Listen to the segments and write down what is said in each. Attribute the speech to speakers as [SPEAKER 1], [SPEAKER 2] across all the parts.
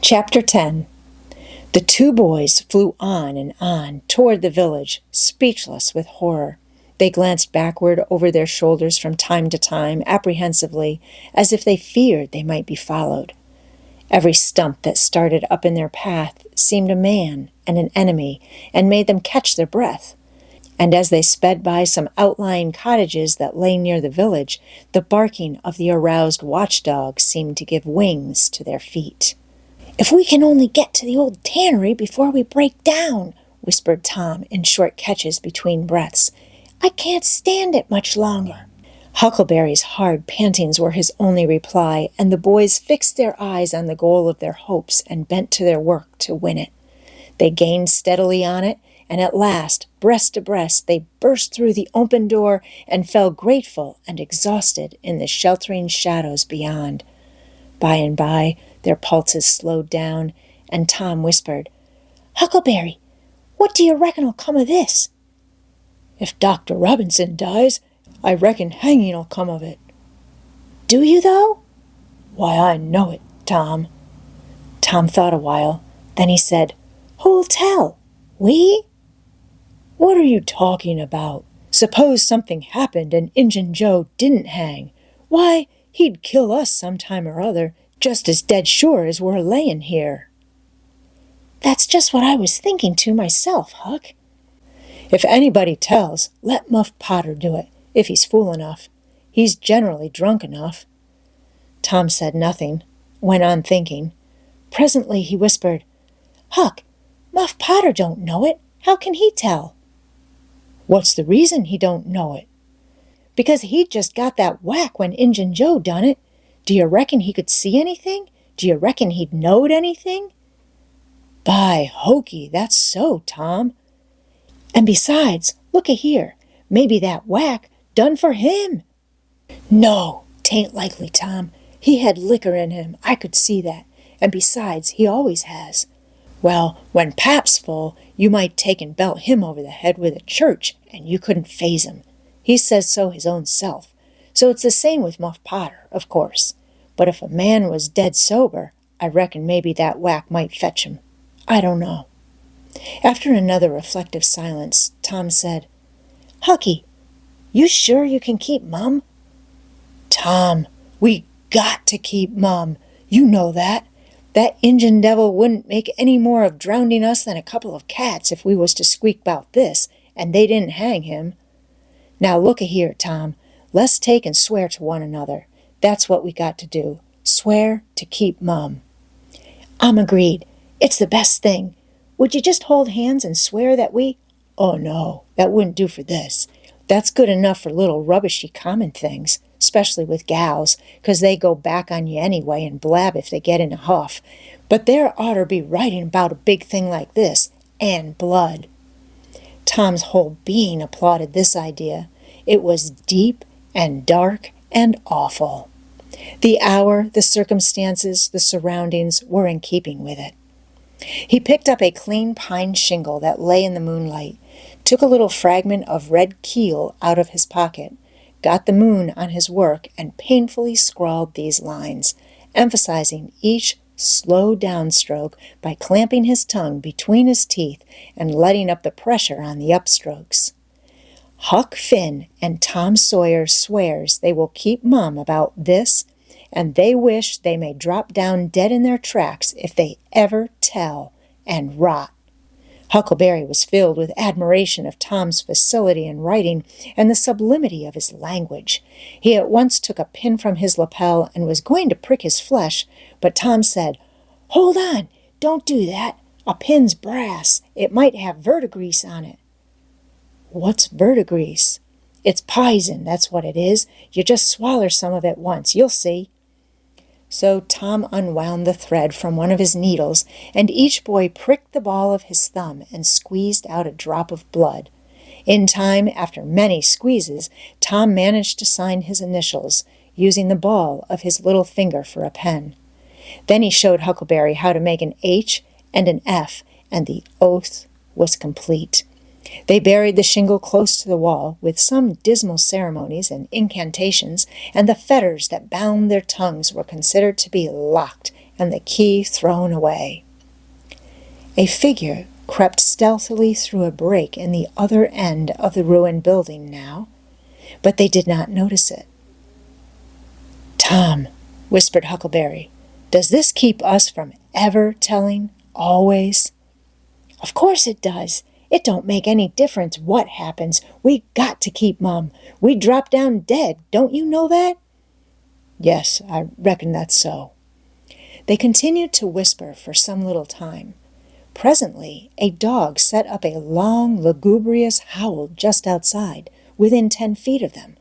[SPEAKER 1] Chapter 10. The two boys flew on and on toward the village, speechless with horror. They glanced backward over their shoulders from time to time, apprehensively, as if they feared they might be followed. Every stump that started up in their path seemed a man and an enemy, and made them catch their breath. And as they sped by some outlying cottages that lay near the village, the barking of the aroused watchdog seemed to give wings to their feet. "If we can only get to the old tannery before we break down," whispered Tom in short catches between breaths. "I can't stand it much longer." Huckleberry's hard pantings were his only reply, and the boys fixed their eyes on the goal of their hopes and bent to their work to win it. They gained steadily on it, and at last, breast to breast, they burst through the open door and fell grateful and exhausted in the sheltering shadows beyond. By and by, their pulses slowed down, and Tom whispered, "Huckleberry, what do you reckon'll come of this?" "If Dr. Robinson dies, I reckon hanging'll come of it." "Do you, though?" "Why, I know it, Tom." Tom thought a while. Then he said, "Who'll tell? We?" "What are you talking about? Suppose something happened and Injun Joe didn't hang. Why, he'd kill us sometime or other, just as dead sure as we're layin' here." "That's just what I was thinking to myself, Huck." "If anybody tells, let Muff Potter do it, if he's fool enough. He's generally drunk enough." Tom said nothing, went on thinking. Presently he whispered, "Huck, Muff Potter don't know it. How can he tell?" "What's the reason he don't know it?" "Because he'd just got that whack when Injun Joe done it. Do you reckon he could see anything? Do you reckon he'd knowed anything?" "By hokey, that's so, Tom. And besides, look-a-here, maybe that whack done for him." "No, 'tain't likely, Tom. He had liquor in him, I could see that, and besides, he always has. Well, when Pap's full, you might take and belt him over the head with a church, and you couldn't faze him. He says so his own self. So it's the same with Muff Potter, of course. But if a man was dead sober, I reckon maybe that whack might fetch him. I don't know." After another reflective silence, Tom said, "Hucky, you sure you can keep Mum?" "Tom, we got to keep Mum. You know that. That Injun devil wouldn't make any more of drowning us than a couple of cats if we was to squeak 'bout this, and they didn't hang him. Now look-a-here, Tom. Let's take and swear to one another. That's what we got to do. Swear to keep Mum." "I'm agreed. It's the best thing. Would you just hold hands and swear that we—" "Oh, no, that wouldn't do for this. That's good enough for little rubbishy common things, especially with gals, 'cause they go back on you anyway and blab if they get in a huff. But there oughter be writing about a big thing like this, and blood." Tom's whole being applauded this idea. It was deep and dark and awful. The hour, the circumstances, the surroundings were in keeping with it. He picked up a clean pine shingle that lay in the moonlight, took a little fragment of red keel out of his pocket, got the moon on his work, and painfully scrawled these lines, emphasizing each slow downstroke by clamping his tongue between his teeth and letting up the pressure on the upstrokes. "Huck Finn and Tom Sawyer swears they will keep Mum about this, and they wish they may drop down dead in their tracks if they ever tell, and rot." Huckleberry was filled with admiration of Tom's facility in writing and the sublimity of his language. He at once took a pin from his lapel and was going to prick his flesh, but Tom said, "Hold on, don't do that. A pin's brass. It might have verdigrease on it." "What's verdigrease?" "It's pison, that's what it is. You just swaller some of it once, you'll see." So Tom unwound the thread from one of his needles, and each boy pricked the ball of his thumb and squeezed out a drop of blood. In time, after many squeezes, Tom managed to sign his initials, using the ball of his little finger for a pen. Then he showed Huckleberry how to make an H and an F, and the oath was complete. They buried the shingle close to the wall, with some dismal ceremonies and incantations, and the fetters that bound their tongues were considered to be locked and the key thrown away. A figure crept stealthily through a break in the other end of the ruined building now, but they did not notice it. "Tom," whispered Huckleberry, "does this keep us from ever telling, always?" "Of course it does. It don't make any difference what happens. We got to keep Mum. We'd drop down dead. Don't you know that?" "Yes, I reckon that's so." They continued to whisper for some little time. Presently, a dog set up a long, lugubrious howl just outside, within 10 feet of them.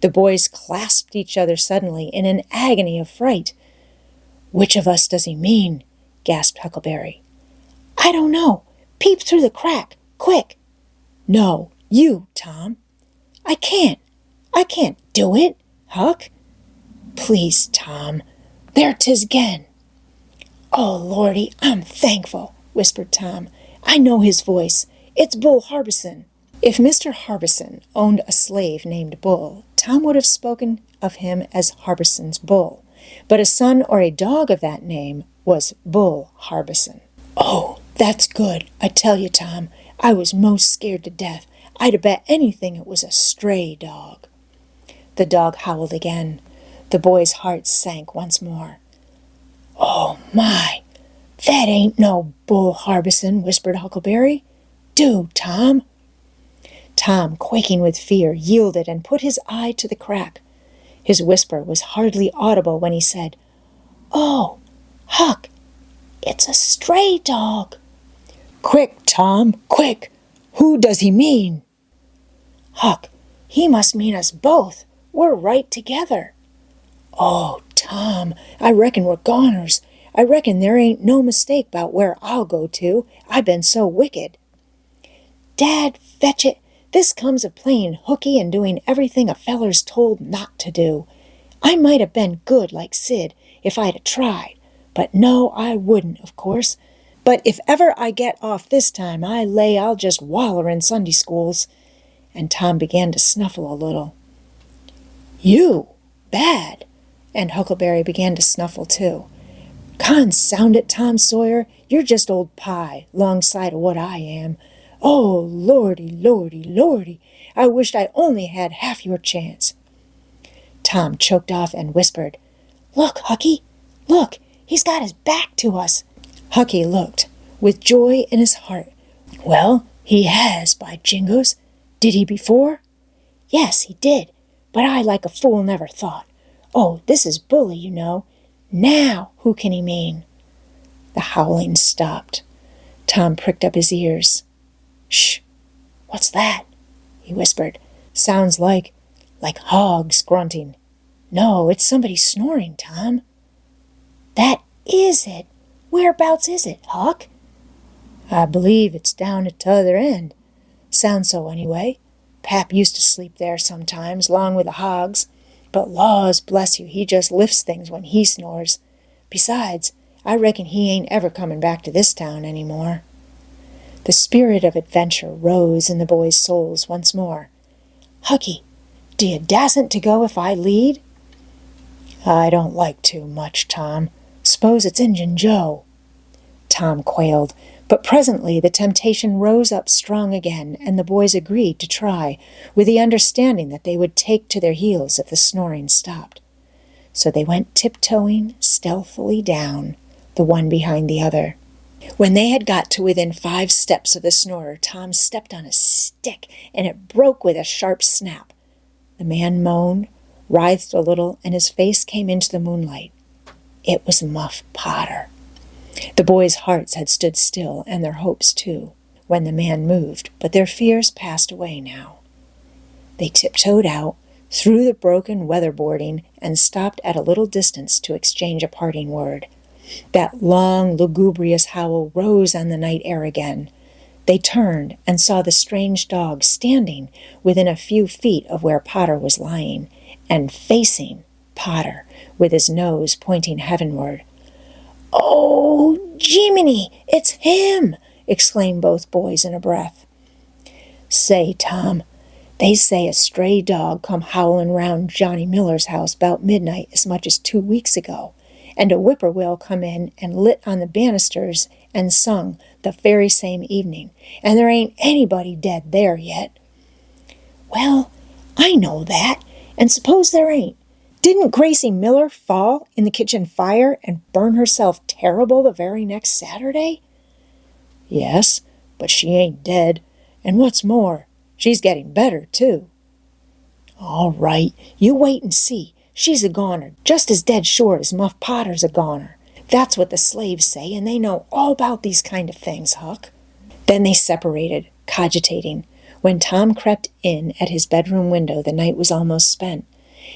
[SPEAKER 1] The boys clasped each other suddenly in an agony of fright. "Which of us does he mean?" gasped Huckleberry. "I don't know. Peep through the crack, quick." "No, you, Tom." I can't do it, Huck." "Please, Tom. There 'tis again." "Oh, Lordy, I'm thankful," whispered Tom. "I know his voice. It's Bull Harbison." If Mr. Harbison owned a slave named Bull, Tom would have spoken of him as Harbison's Bull, but a son or a dog of that name was Bull Harbison. "Oh, that's good. I tell you, Tom, I was most scared to death. I'd have bet anything it was a stray dog." The dog howled again. The boys' hearts sank once more. "Oh, my! That ain't no Bull Harbison," whispered Huckleberry. "Do, Tom." Tom, quaking with fear, yielded and put his eye to the crack. His whisper was hardly audible when he said, "Oh, Huck, it's a stray dog." "Quick, Tom, quick! Who does he mean?" "Huck, he must mean us both. We're right together." "Oh, Tom, I reckon we're goners. I reckon there ain't no mistake 'bout where I'll go to. I been so wicked." "Dad, fetch it. This comes of playing hooky and doing everything a feller's told not to do. I might have been good like Sid if I'd a tried, but no, I wouldn't, of course. But if ever I get off this time, I lay I'll just waller in Sunday schools." And Tom began to snuffle a little. "You? Bad?" And Huckleberry began to snuffle too. "Consound it, Tom Sawyer, you're just old pie, 'longside of what I am. Oh, Lordy, Lordy, Lordy, I wished I only had half your chance." Tom choked off and whispered, "Look, Hucky, look, he's got his back to us." Hucky looked, with joy in his heart. "Well, he has, by jingoes. Did he before?" "Yes, he did, but I like a fool never thought. Oh, this is Bully, you know. Now, who can he mean?" The howling stopped. Tom pricked up his ears. "Shh! What's that?" he whispered. "Sounds like hogs grunting." "No, it's somebody snoring, Tom." "That is it. Whereabouts is it, Huck?" "I believe it's down at t'other end. Sounds so anyway. Pap used to sleep there sometimes, 'long with the hogs. But laws bless you, he just lifts things when he snores. Besides, I reckon he ain't ever coming back to this town any more." The spirit of adventure rose in the boys' souls once more. "Hucky, do you dasn't to go if I lead?" "I don't like to much, Tom. S'pose it's Injun Joe." Tom quailed, but presently the temptation rose up strong again, and the boys agreed to try, with the understanding that they would take to their heels if the snoring stopped. So they went tiptoeing stealthily down, the one behind the other. When they had got to within 5 steps of the snorer, Tom stepped on a stick, and it broke with a sharp snap. The man moaned, writhed a little, and his face came into the moonlight. It was Muff Potter. The boys' hearts had stood still, and their hopes too, when the man moved, but their fears passed away now. They tiptoed out, through the broken weatherboarding, and stopped at a little distance to exchange a parting word. That long, lugubrious howl rose on the night air again. They turned and saw the strange dog standing within a few feet of where Potter was lying, and facing Potter, with his nose pointing heavenward. "Oh, Jiminy, it's him!" exclaimed both boys in a breath. "Say, Tom, they say a stray dog come howling round Johnny Miller's house 'bout midnight as much as 2 weeks ago, and a whippoorwill come in and lit on the banisters and sung the very same evening, and there ain't anybody dead there yet." "Well, I know that, and suppose there ain't. Didn't Gracie Miller fall in the kitchen fire and burn herself terrible the very next Saturday?" "Yes, but she ain't dead, and what's more, she's getting better, too." "All right, you wait and see. She's a goner, just as dead sure as Muff Potter's a goner. That's what the slaves say, and they know all about these kind of things, Huck." Then they separated, cogitating. When Tom crept in at his bedroom window, the night was almost spent.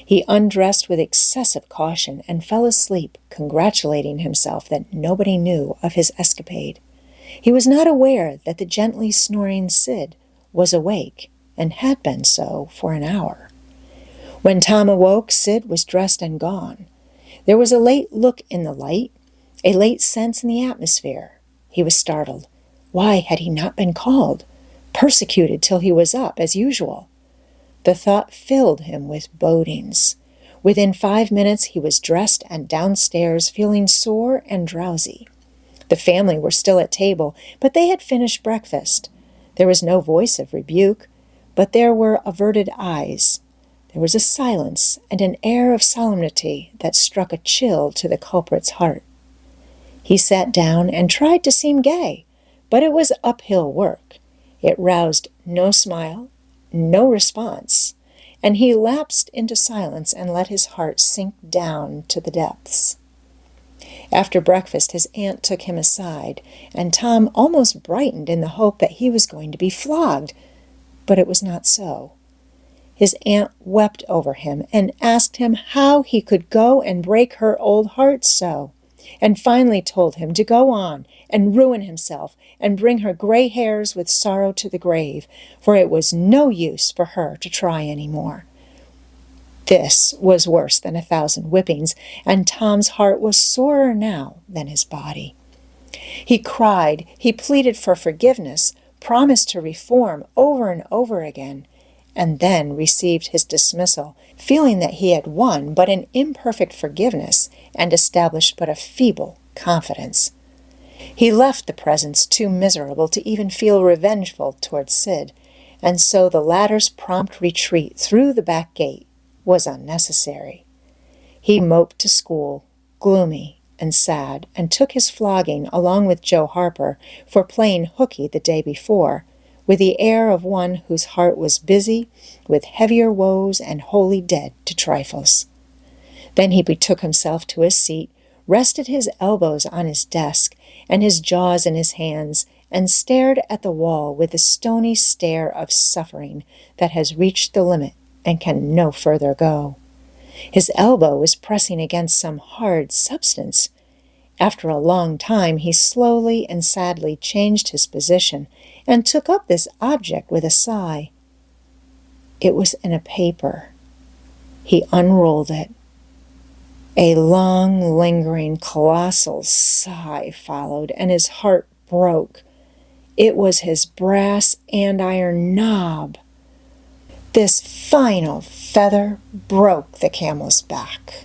[SPEAKER 1] He undressed with excessive caution and fell asleep, congratulating himself that nobody knew of his escapade. He was not aware that the gently snoring Sid was awake, and had been so for an hour. When Tom awoke, Sid was dressed and gone. There was a late look in the light, a late sense in the atmosphere. He was startled. Why had he not been called? Persecuted till he was up, as usual. The thought filled him with bodings. Within 5 minutes he was dressed and downstairs, feeling sore and drowsy. The family were still at table, but they had finished breakfast. There was no voice of rebuke, but there were averted eyes. There was a silence and an air of solemnity that struck a chill to the culprit's heart. He sat down and tried to seem gay, but it was uphill work. It roused no smile, no response, and he lapsed into silence and let his heart sink down to the depths. After breakfast, his aunt took him aside, and Tom almost brightened in the hope that he was going to be flogged, but it was not so. His aunt wept over him and asked him how he could go and break her old heart so, and finally told him to go on and ruin himself and bring her gray hairs with sorrow to the grave, for it was no use for her to try any more. This was worse than 1,000 whippings, and Tom's heart was sorer now than his body. He cried, he pleaded for forgiveness, promised to reform over and over again, and then received his dismissal, feeling that he had won but an imperfect forgiveness and established but a feeble confidence. He left the presence too miserable to even feel revengeful towards Sid, and so the latter's prompt retreat through the back gate was unnecessary. He moped to school, gloomy and sad, and took his flogging along with Joe Harper for playing hooky the day before, with the air of one whose heart was busy with heavier woes and wholly dead to trifles. Then he betook himself to his seat, rested his elbows on his desk and his jaws in his hands, and stared at the wall with the stony stare of suffering that has reached the limit and can no further go. His elbow was pressing against some hard substance. After a long time he slowly and sadly changed his position and took up this object with a sigh. It was in a paper. He unrolled it. A long, lingering, colossal sigh followed, and his heart broke. It was his brass andiron knob. This final feather broke the camel's back.